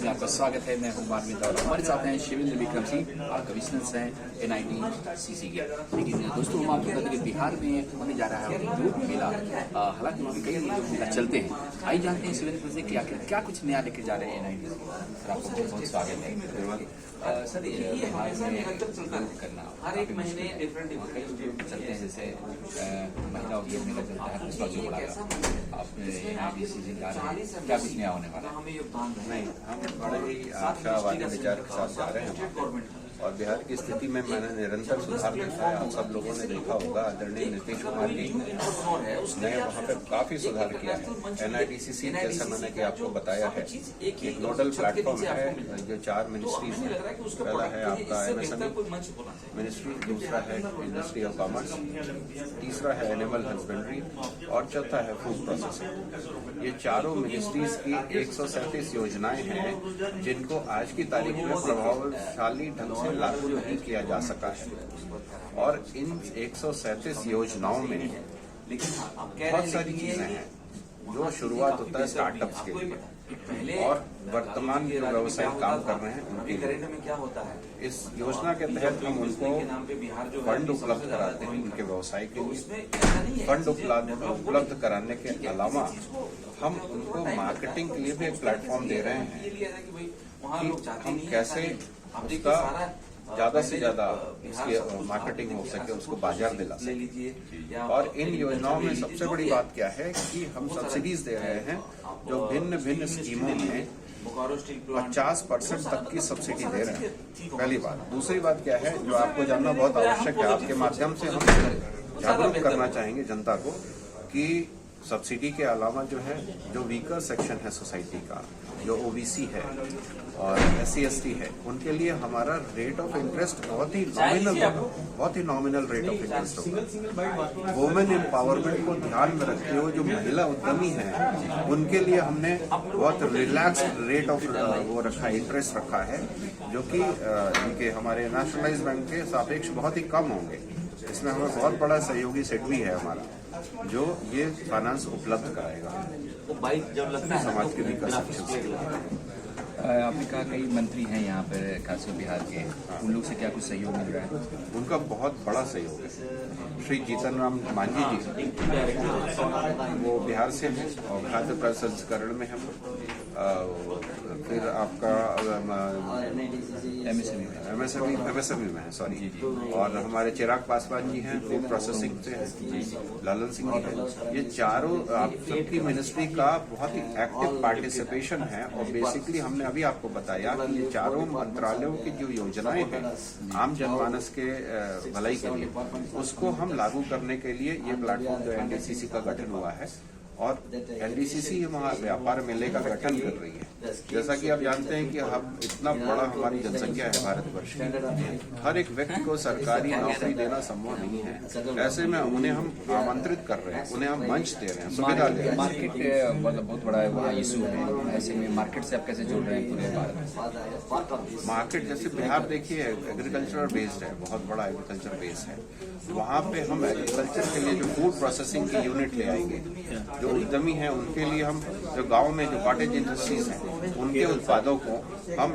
आपका स्वागत है। मैं हूं मानवीय और हमारे साथ हैं शिवेंद्र विक्रम सिंह और कमिश्नर हैं NITCC के। लेकिन दोस्तों, हम आपको बता दें कि बिहार में होने जा रहा है योग मेला। हालांकि वहाँ पे कई योग मेला चलते हैं। आइए जानते हैं शिवेंद्र से कि आखिर क्या कुछ नया लेके जा रहे हैं NITCC। सर, आपको बहुत बहुत स्वागत है। सर, ये बिहार में योग करना हर एक महीने डिफरेंट चलते हैं, जैसे महिला योग मेला चलता है, दूसरा जो बड़ा आप NITCC जा रहे हैं, क्या कुछ नया होने वाला है? नहीं, हम बड़े ही आशावादी विचार के साथ जा रहे हैं और बिहार की स्थिति में मैंने निरंतर सुधार देखा है। आप सब लोगों ने देखा होगा, आदरणीय नीतीश कुमार जी ने वहाँ पे काफी सुधार किया है। NITCC जैसा मैंने कि आपको बताया है, एक नोडल प्लेटफॉर्म है जो 4 मिनिस्ट्रीज है। पहला है आपका MSME मिनिस्ट्री, दूसरा है इंडस्ट्री ऑफ कॉमर्स, तीसरा है एनिमल हस्बेंड्री और चौथा है फूड प्रोसेसिंग। ये चारों मिनिस्ट्रीज की 137 योजनाएं हैं जिनको आज की तारीख में प्रभावशाली ढंग से लागू नहीं किया जा सका है। और इन 137 योजनाओं में बहुत सारी चीजें हैं जो शुरुआत होता है स्टार्टअप्स के लिए और वर्तमान जो व्यवसाय काम कर रहे हैं उनके लिए। इस योजना के तहत हम उनको फंड उपलब्ध कराते हैं उनके व्यवसाय के लिए। फंड उपलब्ध कराने के अलावा हम उनको मार्केटिंग के लिए भी एक प्लेटफॉर्म दे रहे हैं कि हम कैसे उसका ज्यादा से ज्यादा उसकी मार्केटिंग हो सके, उसको बाजार दिला सके। और इन योजनाओं में सबसे बड़ी बात क्या है कि हम सब्सिडीज दे रहे हैं जो भिन्न भिन्न स्कीमों में 50% तक की सब्सिडी दे रहे हैं। पहली बात। दूसरी बात क्या है जो आपको जानना बहुत आवश्यक है, आपके माध्यम से हम जागरूक करना चाहेंगे जनता को कि सब्सिडी के अलावा जो है, जो वीकर सेक्शन है सोसाइटी का, जो OBC है और SC ST है, उनके लिए हमारा रेट ऑफ इंटरेस्ट बहुत ही नॉमिनल रेट ऑफ इंटरेस्ट होगा। वुमेन एम्पावरमेंट को ध्यान में रखते हुए जो महिला उद्यमी हैं उनके लिए हमने बहुत रिलैक्स्ड रेट ऑफ वो रखा है, इंटरेस्ट रखा है, जो कि इनके हमारे नेशनलाइज्ड बैंक के सापेक्ष बहुत ही कम होंगे। इसमें हमें बहुत बड़ा सहयोगी सेट भी है हमारा जो ये फाइनेंस उपलब्ध कराएगा समाज के विकास सेक्शन से। आपने कहा कई मंत्री हैं यहाँ पर खासकर बिहार के, उन लोग से क्या कुछ सहयोग मिल रहा है? उनका बहुत बड़ा सहयोग है। श्री जीतन राम मांझी जी वो बिहार से हैं और खाद्य प्रसंस्करण में हम फिर आपका MSME में है, सॉरी। और हमारे चिराग पासवान जी हैं फूड प्रोसेसिंग से हैं, लालन सिंह जी हैं। ये चारों आप सबकी मिनिस्ट्री का बहुत ही एक्टिव पार्टिसिपेशन है। और बेसिकली हमने अभी आपको बताया कि ये चारों मंत्रालयों की जो योजनाएं हैं आम जनमानस के भलाई के लिए, उसको हम लागू करने के लिए ये प्लेटफॉर्म जो NDCC का गठन हुआ है और NDCC वहाँ व्यापार मेले का गठन कर रही है। जैसा कि आप जानते हैं कि हम इतना बड़ा हमारी जनसंख्या है भारतवर्ष की, हर एक व्यक्ति को सरकारी नौकरी देना संभव नहीं है। ऐसे में उन्हें हम आमंत्रित कर रहे हैं, उन्हें हम मंच दे रहे हैं, सुविधा दे रहे हैं। मार्केट मतलब बहुत बड़ा वहाँ इशू है। ऐसे में मार्केट से आप कैसे जोड़ रहे हैं पूरे भारत में? मार्केट जैसे बिहार देखिए एग्रीकल्चर बेस्ड है, बहुत बड़ा एग्रीकल्चर बेस है। वहाँ पे हम एग्रीकल्चर के लिए जो फूड प्रोसेसिंग की यूनिट ले आएंगे, जो उद्यमी हैं उनके लिए हम जो गांव में जो कॉटेज इंडस्ट्रीज हैं उनके उत्पादों को हम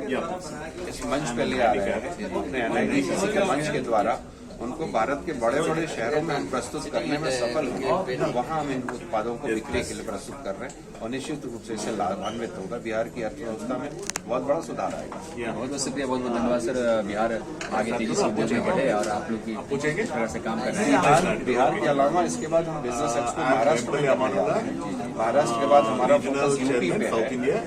इस मंच पे ले आ रहे हैं अपने NITCC के मंच के द्वारा। उनको भारत के बड़े बड़े शहरों में हम प्रस्तुत करने में सफल होंगे। वहाँ हम इन उत्पादों को बिक्री के लिए प्रस्तुत कर रहे हैं और निश्चित रूप से इससे लाभान्वित होगा। बिहार की अर्थव्यवस्था में बहुत बड़ा सुधार आएगा। बहुत बहुत शुक्रिया, बहुत बहुत धन्यवाद सर। बिहार आगे तेजी से उद्यमी बढ़े और आप लोग की तरह से काम कर रहे हैं। बिहार के अलावा इसके बाद हम बिजनेस एक्सपो महाराष्ट्र में करने जा रहे हैं। महाराष्ट्र के बाद हमारा फोकस UP पे है।